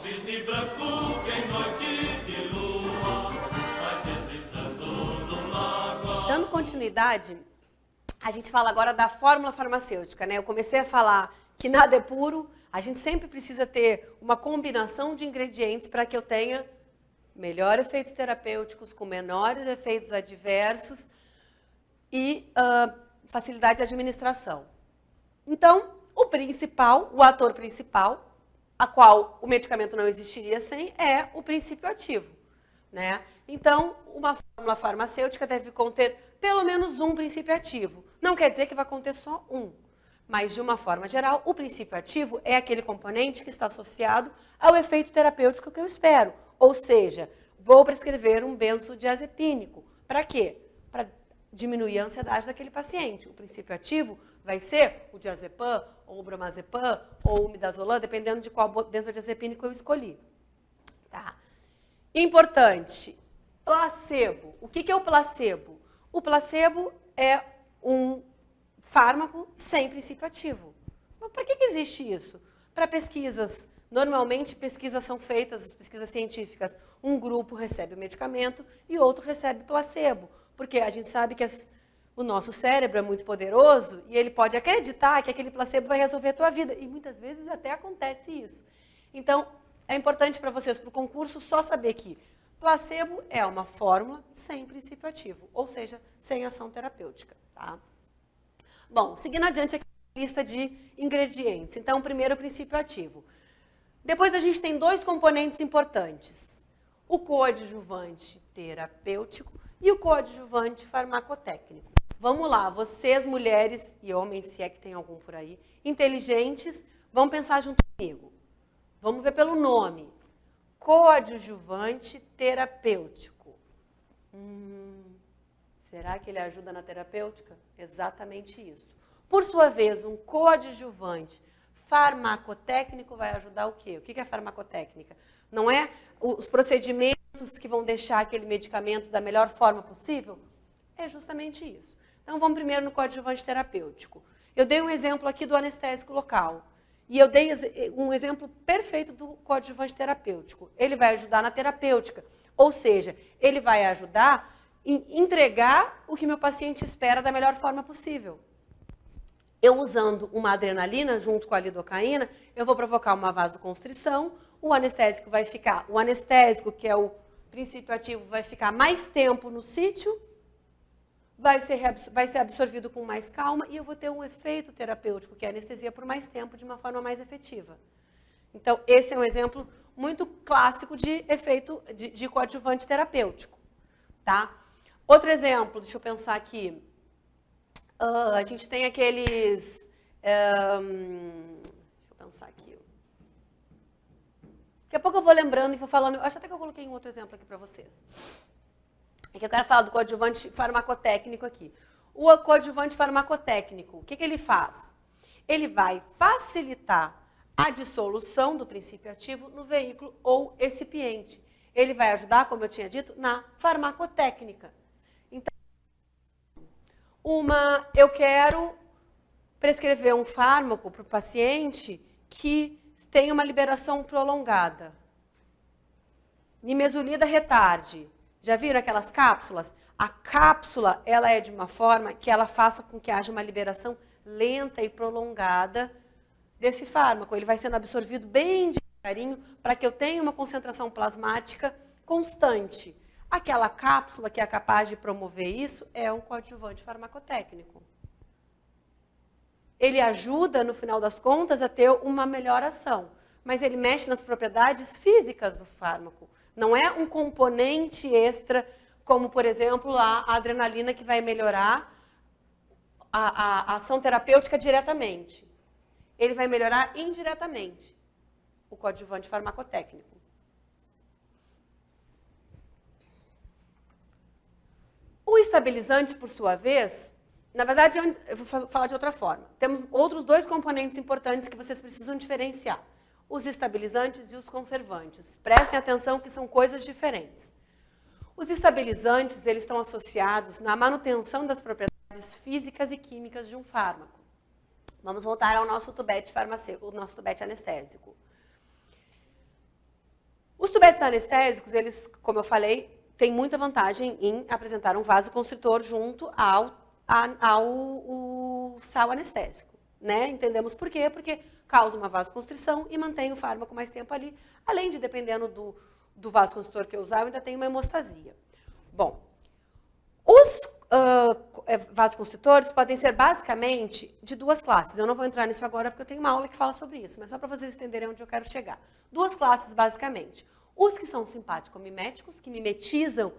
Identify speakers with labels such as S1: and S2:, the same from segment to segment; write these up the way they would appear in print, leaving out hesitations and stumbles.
S1: cisne branco que em noite de lua vai deslizando no lago.
S2: Dando continuidade, a gente fala agora da fórmula farmacêutica, né? Eu comecei a falar que nada é puro, a gente sempre precisa ter uma combinação de ingredientes para que eu tenha melhores efeitos terapêuticos, com menores efeitos adversos e facilidade de administração. Então, o ator principal, a qual o medicamento não existiria sem, é o princípio ativo, né? Então, uma fórmula farmacêutica deve conter pelo menos um princípio ativo. Não quer dizer que vai conter só um, mas de uma forma geral, o princípio ativo é aquele componente que está associado ao efeito terapêutico que eu espero. Ou seja, vou prescrever um benzodiazepínico. Para quê? Para diminuir a ansiedade daquele paciente. O princípio ativo vai ser o diazepam, ou o bromazepam, ou o midazolam, dependendo de qual benzodiazepínico eu escolhi. Tá? Importante, placebo. O que é o placebo? O placebo é um fármaco sem princípio ativo. Mas para que existe isso? Para pesquisas. Normalmente, pesquisas são feitas, as pesquisas científicas. Um grupo recebe o medicamento e outro recebe placebo. Porque a gente sabe que o nosso cérebro é muito poderoso e ele pode acreditar que aquele placebo vai resolver a tua vida. E muitas vezes até acontece isso. Então, é importante para vocês, para o concurso, só saber que placebo é uma fórmula sem princípio ativo, ou seja, sem ação terapêutica. Tá? Bom, seguindo adiante aqui a lista de ingredientes. Então, primeiro o princípio ativo. Depois a gente tem dois componentes importantes. O coadjuvante terapêutico e o coadjuvante farmacotécnico. Vamos lá, vocês, mulheres e homens, se é que tem algum por aí, inteligentes, vão pensar junto comigo. Vamos ver pelo nome. Coadjuvante terapêutico. Será que ele ajuda na terapêutica? Exatamente isso. Por sua vez, um coadjuvante farmacotécnico vai ajudar o quê? O que é farmacotécnica? Não é os procedimentos que vão deixar aquele medicamento da melhor forma possível? É justamente isso. Então, vamos primeiro no coadjuvante terapêutico. Eu dei um exemplo aqui do anestésico local. E eu dei um exemplo perfeito do coadjuvante terapêutico. Ele vai ajudar na terapêutica. Ou seja, ele vai ajudar em entregar o que meu paciente espera da melhor forma possível. Eu usando uma adrenalina junto com a lidocaína, eu vou provocar uma vasoconstrição, o anestésico, que é o princípio ativo, vai ficar mais tempo no sítio, vai ser absorvido com mais calma e eu vou ter um efeito terapêutico, que é a anestesia por mais tempo, de uma forma mais efetiva. Então, esse é um exemplo muito clássico de efeito de coadjuvante terapêutico. Tá? Outro exemplo, deixa eu pensar aqui. A gente tem aqueles... deixa eu pensar aqui. Daqui a pouco eu vou lembrando e vou falando. Acho até que eu coloquei um outro exemplo aqui para vocês. É que eu quero falar do coadjuvante farmacotécnico aqui. O coadjuvante farmacotécnico, o que ele faz? Ele vai facilitar a dissolução do princípio ativo no veículo ou excipiente. Ele vai ajudar, como eu tinha dito, na farmacotécnica. Então, eu quero prescrever um fármaco para o paciente que tenha uma liberação prolongada. Nimesulida retarde. Já viram aquelas cápsulas? A cápsula, ela é de uma forma que ela faça com que haja uma liberação lenta e prolongada desse fármaco. Ele vai sendo absorvido bem devagarinho para que eu tenha uma concentração plasmática constante. Aquela cápsula que é capaz de promover isso é um coadjuvante farmacotécnico. Ele ajuda, no final das contas, a ter uma melhor ação, mas ele mexe nas propriedades físicas do fármaco. Não é um componente extra, como, por exemplo, a adrenalina, que vai melhorar a ação terapêutica diretamente. Ele vai melhorar indiretamente o coadjuvante farmacotécnico. O estabilizante, por sua vez, na verdade, eu vou falar de outra forma. Temos outros dois componentes importantes que vocês precisam diferenciar. Os estabilizantes e os conservantes. Prestem atenção que são coisas diferentes. Os estabilizantes, eles estão associados na manutenção das propriedades físicas e químicas de um fármaco. Vamos voltar ao nosso tubete farmacêutico, o nosso tubete anestésico. tubetes anestésicos, eles, como eu falei, têm muita vantagem em apresentar um vasoconstritor junto ao sal anestésico, né? Entendemos por quê? Porque causa uma vasoconstrição e mantém o fármaco mais tempo ali, além de, dependendo do vasoconstritor que eu usar, eu ainda tenho uma hemostasia. Bom, os vasoconstritores podem ser basicamente de duas classes. Eu não vou entrar nisso agora porque eu tenho uma aula que fala sobre isso, mas só para vocês entenderem onde eu quero chegar. Duas classes, basicamente. Os que são simpático-miméticos, que mimetizam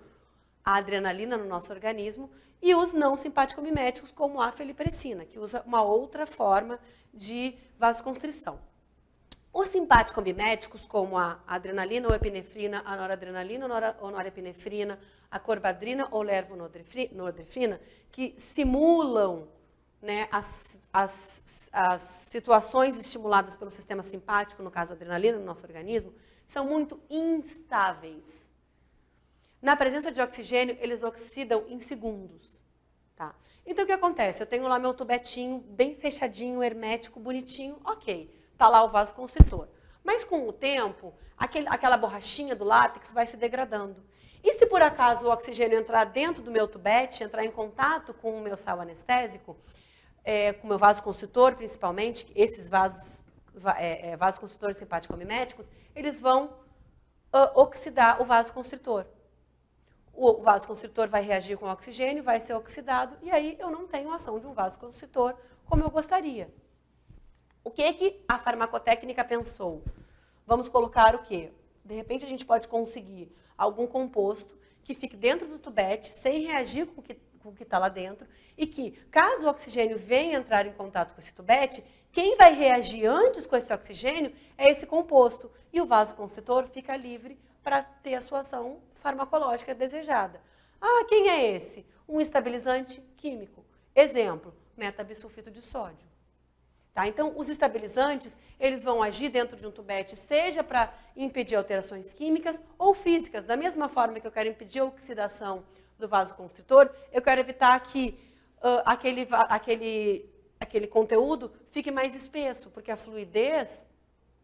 S2: a adrenalina no nosso organismo, e os não simpático-miméticos, como a felipressina, que usa uma outra forma de vasoconstrição. Os simpático-miméticos, como a adrenalina ou epinefrina, a noradrenalina ou norepinefrina, a corbadrina ou lervonodrefrina, que simulam, né, as situações estimuladas pelo sistema simpático, no caso a adrenalina, no nosso organismo, são muito instáveis. Na presença de oxigênio, eles oxidam em segundos. Tá? Então, o que acontece? Eu tenho lá meu tubetinho bem fechadinho, hermético, bonitinho, ok. Está lá o vasoconstritor. Mas, com o tempo, aquela borrachinha do látex vai se degradando. E se, por acaso, o oxigênio entrar dentro do meu tubete, entrar em contato com o meu sal anestésico, com o meu vasoconstritor, principalmente, esses vasoconstritores simpático-miméticos, eles vão oxidar o vasoconstritor. O vasoconstritor vai reagir com o oxigênio, vai ser oxidado, e aí eu não tenho ação de um vasoconstritor como eu gostaria. O que a farmacotécnica pensou? Vamos colocar o quê? De repente a gente pode conseguir algum composto que fique dentro do tubete, sem reagir com o que está lá dentro, e que, caso o oxigênio venha entrar em contato com esse tubete, quem vai reagir antes com esse oxigênio é esse composto, e o vasoconstritor fica livre para ter a sua ação farmacológica desejada. Ah, quem é esse? Um estabilizante químico. Exemplo, metabisulfito de sódio. Tá? Então, os estabilizantes, eles vão agir dentro de um tubete, seja para impedir alterações químicas ou físicas. Da mesma forma que eu quero impedir a oxidação do vasoconstritor, eu quero evitar que aquele conteúdo fique mais espesso, porque a fluidez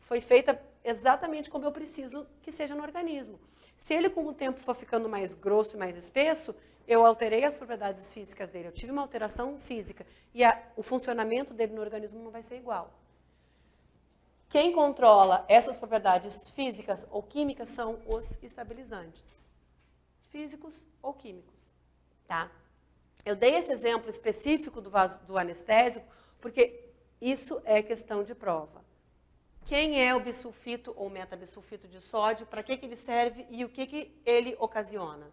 S2: foi feita exatamente como eu preciso que seja no organismo. Se ele, com o tempo, for ficando mais grosso e mais espesso, eu alterei as propriedades físicas dele, eu tive uma alteração física, e o funcionamento dele no organismo não vai ser igual. Quem controla essas propriedades físicas ou químicas são os estabilizantes, físicos ou químicos. Tá? Eu dei esse exemplo específico do anestésico, porque isso é questão de prova. Quem é o bisulfito ou metabisulfito de sódio, para que ele serve e o que ele ocasiona?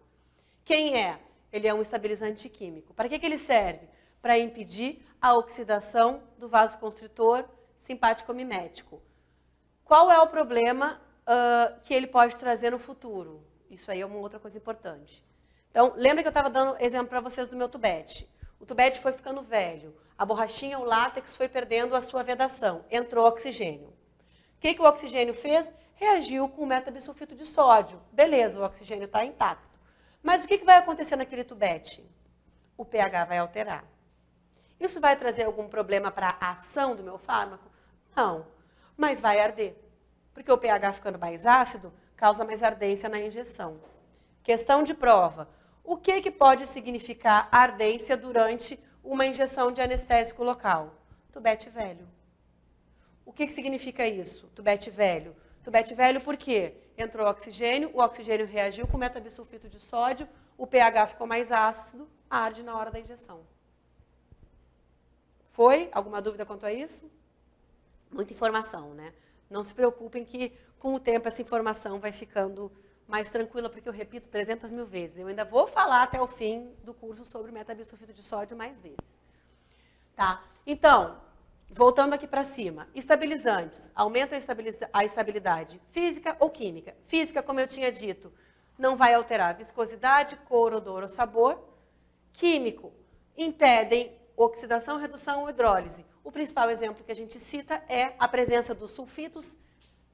S2: Quem é? Ele é um estabilizante químico. Para que ele serve? Para impedir a oxidação do vasoconstritor simpático-mimético. Qual é o problema que ele pode trazer no futuro? Isso aí é uma outra coisa importante. Então, lembra que eu estava dando exemplo para vocês do meu tubete. O tubete foi ficando velho, a borrachinha, o látex, foi perdendo a sua vedação, entrou oxigênio. O que o oxigênio fez? Reagiu com o metabisulfito de sódio. Beleza, o oxigênio está intacto. Mas o que vai acontecer naquele tubete? O pH vai alterar. Isso vai trazer algum problema para a ação do meu fármaco? Não, mas vai arder. Porque o pH ficando mais ácido causa mais ardência na injeção. Questão de prova. O que pode significar ardência durante uma injeção de anestésico local? Tubete velho. O que significa isso? Tubete velho. Tubete velho por quê? Entrou oxigênio, o oxigênio reagiu com metabisulfito de sódio, o pH ficou mais ácido, arde na hora da injeção. Foi? Alguma dúvida quanto a isso? Muita informação, né? Não se preocupem que, com o tempo, essa informação vai ficando mais tranquila, porque eu repito 300 mil vezes. Eu ainda vou falar até o fim do curso sobre metabisulfito de sódio mais vezes. Tá? Então, voltando aqui para cima, estabilizantes, aumenta a estabilidade física ou química. Física, como eu tinha dito, não vai alterar viscosidade, cor, odor ou sabor. Químico, impedem oxidação, redução ou hidrólise. O principal exemplo que a gente cita é a presença dos sulfitos.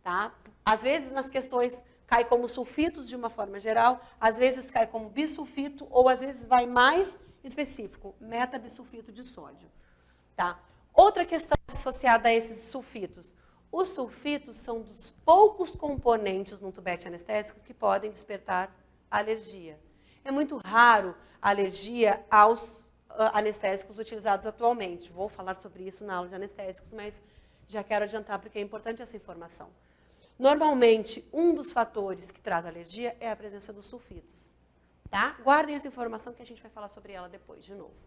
S2: Tá? Às vezes, nas questões, cai como sulfitos de uma forma geral, às vezes cai como bisulfito, ou às vezes vai mais específico, metabisulfito de sódio. Tá? Outra questão associada a esses sulfitos. Os sulfitos são dos poucos componentes no tubete anestésico que podem despertar alergia. É muito raro a alergia aos anestésicos utilizados atualmente. Vou falar sobre isso na aula de anestésicos, mas já quero adiantar porque é importante essa informação. Normalmente, um dos fatores que traz alergia é a presença dos sulfitos. Tá? Guardem essa informação que a gente vai falar sobre ela depois, de novo.